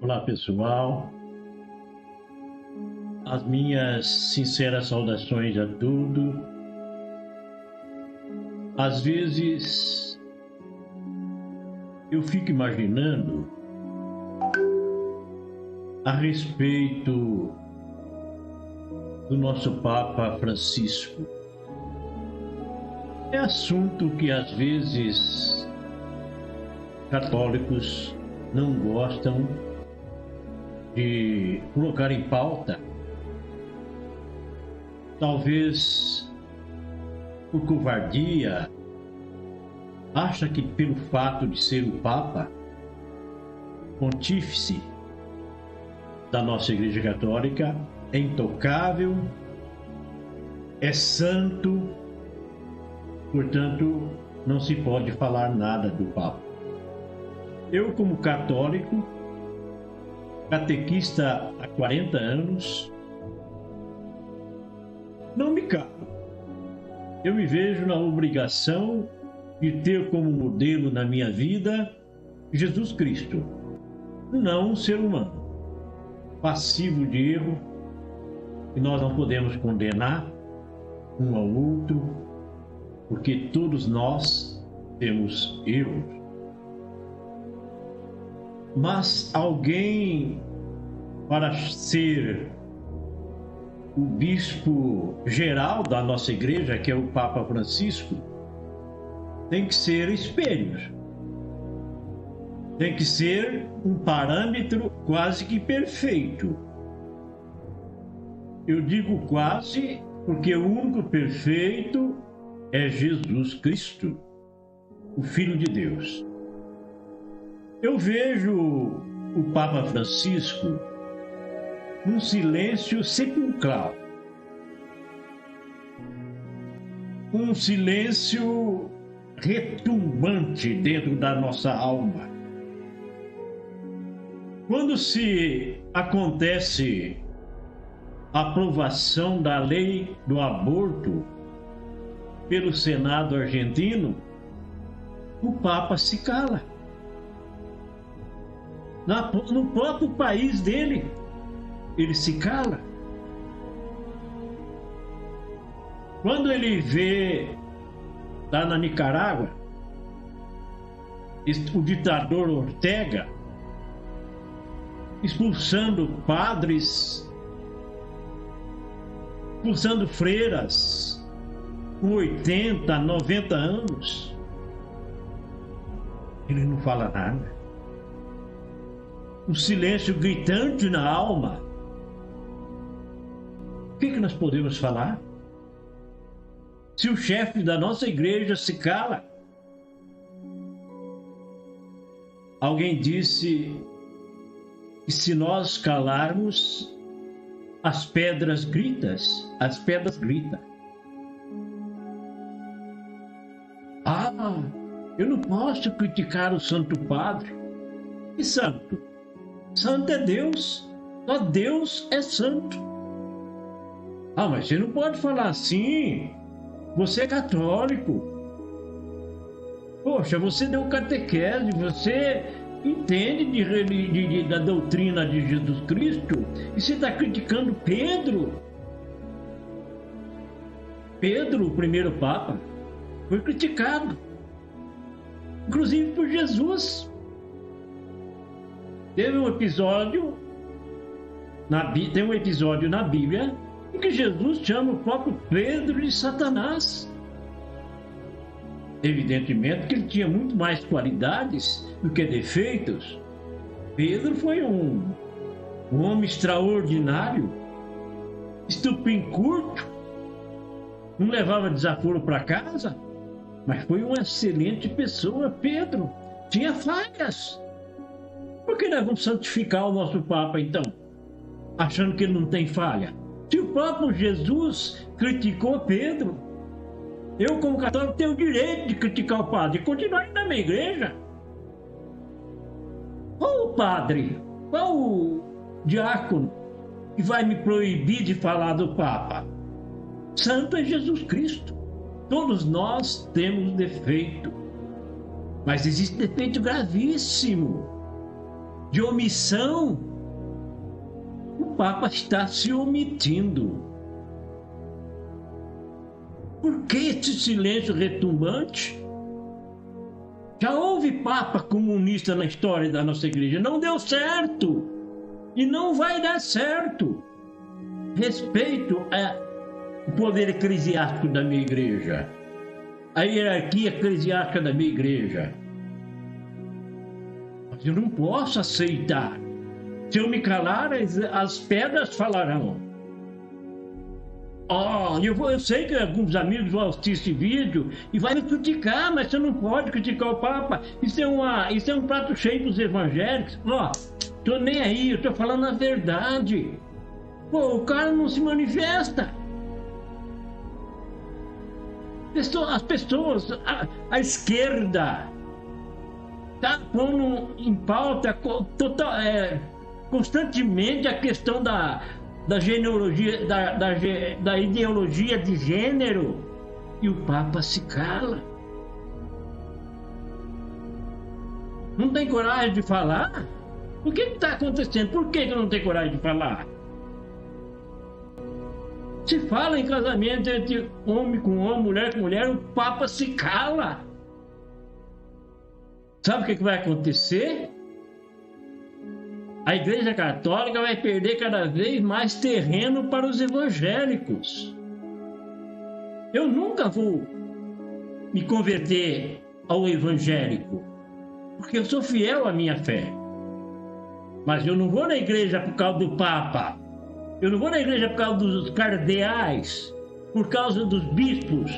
Olá, pessoal. As minhas sinceras saudações a todos. Às vezes, eu fico imaginando a respeito do nosso Papa Francisco. É assunto que, às vezes, católicos não gostam de colocar em pauta, talvez por covardia, acha que pelo fato de ser o Papa, pontífice da nossa Igreja Católica, é intocável, é santo, portanto, não se pode falar nada do Papa. Eu, como católico, catequista há 40 anos, não me calo. Eu me vejo na obrigação de ter como modelo na minha vida Jesus Cristo, não um ser humano, passivo de erro, e nós não podemos condenar um ao outro, porque todos nós temos erros. Mas alguém, para ser o bispo geral da nossa igreja, que é o Papa Francisco, tem que ser espelho. Tem que ser um parâmetro quase que perfeito. Eu digo quase porque o único perfeito é Jesus Cristo, o Filho de Deus. Eu vejo o Papa Francisco num silêncio sepulcral, um silêncio retumbante dentro da nossa alma. Quando se acontece a aprovação da lei do aborto pelo Senado argentino, o Papa se cala. No próprio país dele, ele se cala. Quando ele vê lá na Nicarágua o ditador Ortega expulsando padres, expulsando freiras com 80, 90 anos, ele não fala nada. Um silêncio gritante na alma. O que nós podemos falar? Se o chefe da nossa igreja se cala. Alguém disse que se nós calarmos, as pedras gritam. Ah, eu não posso criticar o Santo Padre. Que santo? Santo é Deus, só Deus é santo. Ah, mas você não pode falar assim, você é católico. Poxa, você deu catequese, você entende da doutrina de Jesus Cristo e você está criticando Pedro. Pedro, o primeiro Papa, foi criticado, inclusive por Jesus. Tem um episódio na Bíblia em que Jesus chama o próprio Pedro de Satanás. Evidentemente que ele tinha muito mais qualidades do que defeitos. Pedro foi um homem extraordinário, estupim curto, não levava desaforo para casa, mas foi uma excelente pessoa. Pedro tinha falhas. Por que nós vamos santificar o nosso Papa, então? Achando que ele não tem falha? Se o próprio Jesus criticou Pedro, eu, como católico, tenho o direito de criticar o padre e continuar indo na minha igreja. Qual o padre, qual o diácono que vai me proibir de falar do Papa? Santo é Jesus Cristo. Todos nós temos defeito, mas existe defeito gravíssimo. de omissão. O Papa está se omitindo. Por que esse silêncio retumbante? Já houve Papa comunista na história da nossa igreja. Não deu certo. E não vai dar certo. Respeito ao poder eclesiástico da minha igreja. A hierarquia eclesiástica da minha igreja. Mas eu não posso aceitar. Se eu me calar, as pedras falarão. Eu sei que alguns amigos vão assistir esse vídeo e vai me criticar, mas você não pode criticar o Papa. Isso é um prato cheio dos evangélicos. Tô nem aí, eu tô falando a verdade. O cara não se manifesta. As pessoas, a esquerda, está pondo em pauta constantemente a questão da genealogia, da ideologia de gênero, e o Papa se cala. Não tem coragem de falar? O que está acontecendo? Por que não tem coragem de falar? Se fala em casamento entre homem com homem, mulher com mulher, o Papa se cala. Sabe o que vai acontecer? A Igreja Católica vai perder cada vez mais terreno para os evangélicos. Eu nunca vou me converter ao evangélico, porque eu sou fiel à minha fé. Mas eu não vou na igreja por causa do Papa. Eu não vou na igreja por causa dos cardeais, por causa dos bispos,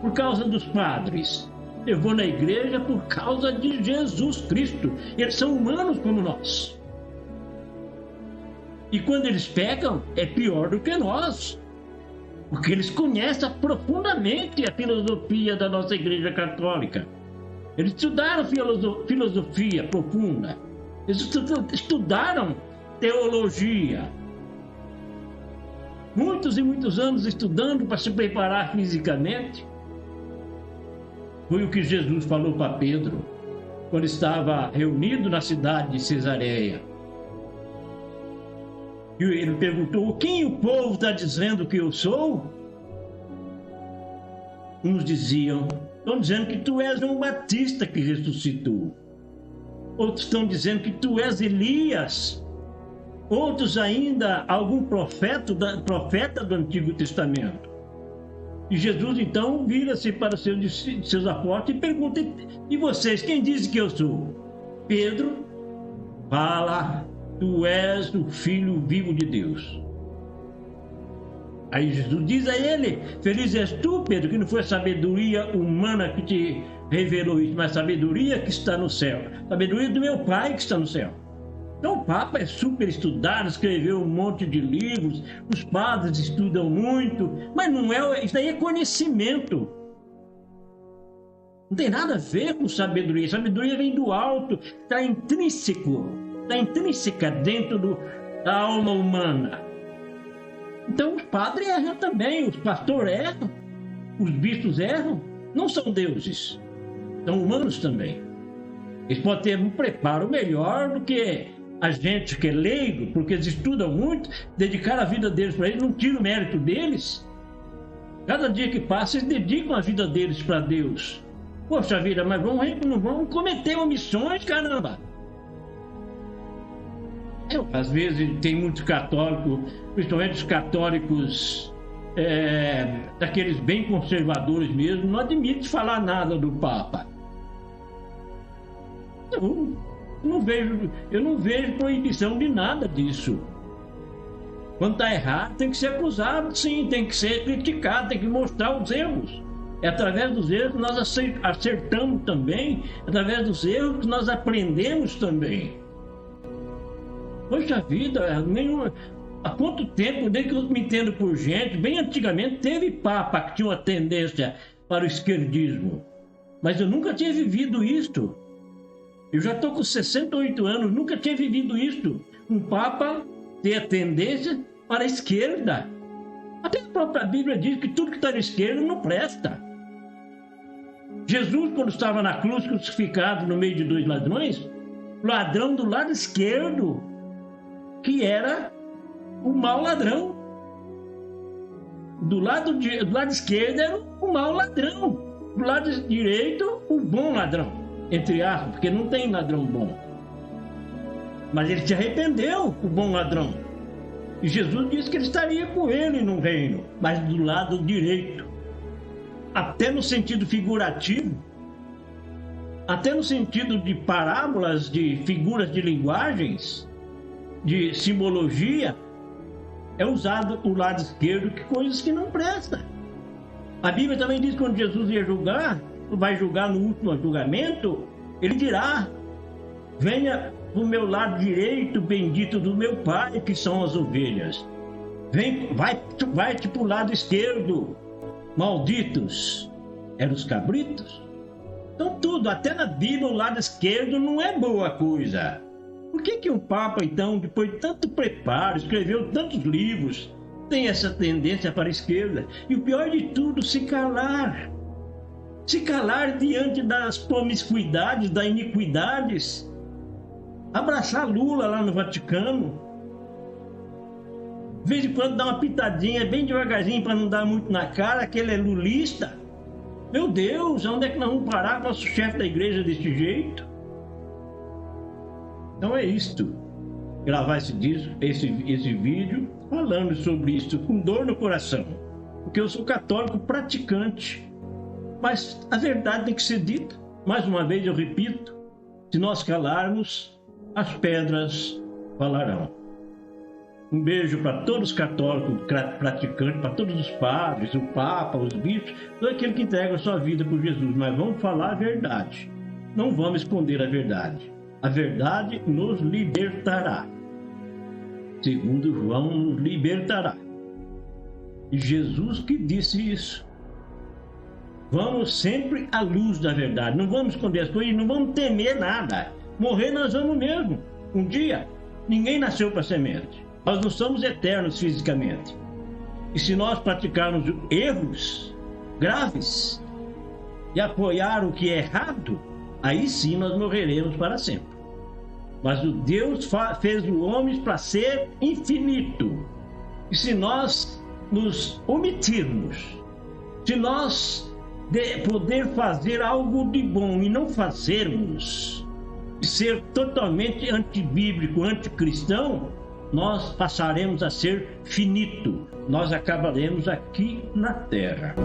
por causa dos padres. Eu vou na igreja por causa de Jesus Cristo. Eles são humanos como nós. E quando eles pecam, é pior do que nós. Porque eles conhecem profundamente a filosofia da nossa Igreja Católica. Eles estudaram filosofia profunda. Eles estudaram teologia. Muitos e muitos anos estudando para se preparar fisicamente. Foi o que Jesus falou para Pedro, quando estava reunido na cidade de Cesareia. E ele perguntou: quem o povo está dizendo que eu sou? Uns diziam: estão dizendo que tu és João Batista que ressuscitou. Outros estão dizendo que tu és Elias. Outros ainda algum profeta do Antigo Testamento. E Jesus então vira-se para seus apóstolos e pergunta: e vocês, quem dizem que eu sou? Pedro fala: tu és o Filho vivo de Deus. Aí Jesus diz a ele: feliz és tu, Pedro, que não foi a sabedoria humana que te revelou isso, mas a sabedoria que está no céu, a sabedoria do meu Pai que está no céu. Então o Papa é super estudado, escreveu um monte de livros, os padres estudam muito, mas não é, isso daí é conhecimento. Não tem nada a ver com sabedoria. Sabedoria vem do alto, está intrínseca dentro da alma humana. Então os padres erram também, os pastores erram, os bispos erram, não são deuses, são humanos também. Eles podem ter um preparo melhor do que a gente que é leigo, porque eles estudam muito, dedicar a vida deles para eles, não tira o mérito deles. Cada dia que passa, eles dedicam a vida deles para Deus. Poxa vida, mas não vamos cometer omissões, caramba! Às vezes tem muitos católicos, principalmente os católicos daqueles bem conservadores mesmo, não admitem falar nada do Papa. Eu não vejo proibição de nada disso. Quando está errado, tem que ser acusado, sim, tem que ser criticado, tem que mostrar os erros. É através dos erros que nós acertamos também, é através dos erros que nós aprendemos também. Poxa vida, há quanto tempo, desde que eu me entendo por gente, bem antigamente teve Papa que tinha uma tendência para o esquerdismo. Mas eu nunca tinha vivido isto. Eu já estou com 68 anos, nunca tinha vivido isto. Um Papa ter a tendência para a esquerda. Até a própria Bíblia diz que tudo que está à esquerda não presta. Jesus, quando estava na cruz crucificado no meio de dois ladrões, o ladrão do lado esquerdo, que era o mau ladrão. Do lado esquerdo era o mau ladrão. Do lado direito, o bom ladrão. Entre aspas, porque não tem ladrão bom. Mas ele se arrependeu, o bom ladrão. E Jesus disse que ele estaria com ele no reino, mas do lado direito. Até no sentido figurativo, até no sentido de parábolas, de figuras de linguagens, de simbologia, é usado o lado esquerdo, que coisas que não prestam. A Bíblia também diz que quando Jesus ia julgar, vai julgar no último julgamento, ele dirá: venha do meu lado direito, bendito do meu Pai, que são as ovelhas. Vai-te para o lado esquerdo, malditos, eram os cabritos. Então tudo, até na Bíblia, o lado esquerdo não é boa coisa. Por que um Papa, então, depois de tanto preparo, escreveu tantos livros, tem essa tendência para a esquerda? E o pior de tudo, se calar. Se calar diante das promiscuidades, das iniquidades. Abraçar Lula lá no Vaticano. De vez em quando dá uma pitadinha, bem devagarzinho, para não dar muito na cara, que ele é lulista. Meu Deus, onde é que nós vamos parar com o nosso chefe da igreja desse jeito? Então é isto. Gravar esse vídeo falando sobre isso com dor no coração. Porque eu sou católico praticante. Mas a verdade tem que ser dita. Mais uma vez eu repito, se nós calarmos, as pedras falarão. Um beijo para todos os católicos praticantes, para todos os padres, o Papa, os bispos, todo aquele que entrega a sua vida por Jesus. Mas vamos falar a verdade. Não vamos esconder a verdade. A verdade nos libertará. Segundo João, nos libertará. E Jesus que disse isso. Vamos sempre à luz da verdade. Não vamos esconder as coisas, não vamos temer nada. Morrer nós vamos mesmo. Um dia, ninguém nasceu para semente. Nós não somos eternos fisicamente. E se nós praticarmos erros graves e apoiar o que é errado, aí sim nós morreremos para sempre. Mas o Deus fez o homem para ser infinito. E se nós nos omitirmos, se nós poder fazer algo de bom e não fazermos, e ser totalmente antibíblico, anticristão, nós passaremos a ser finito. Nós acabaremos aqui na Terra.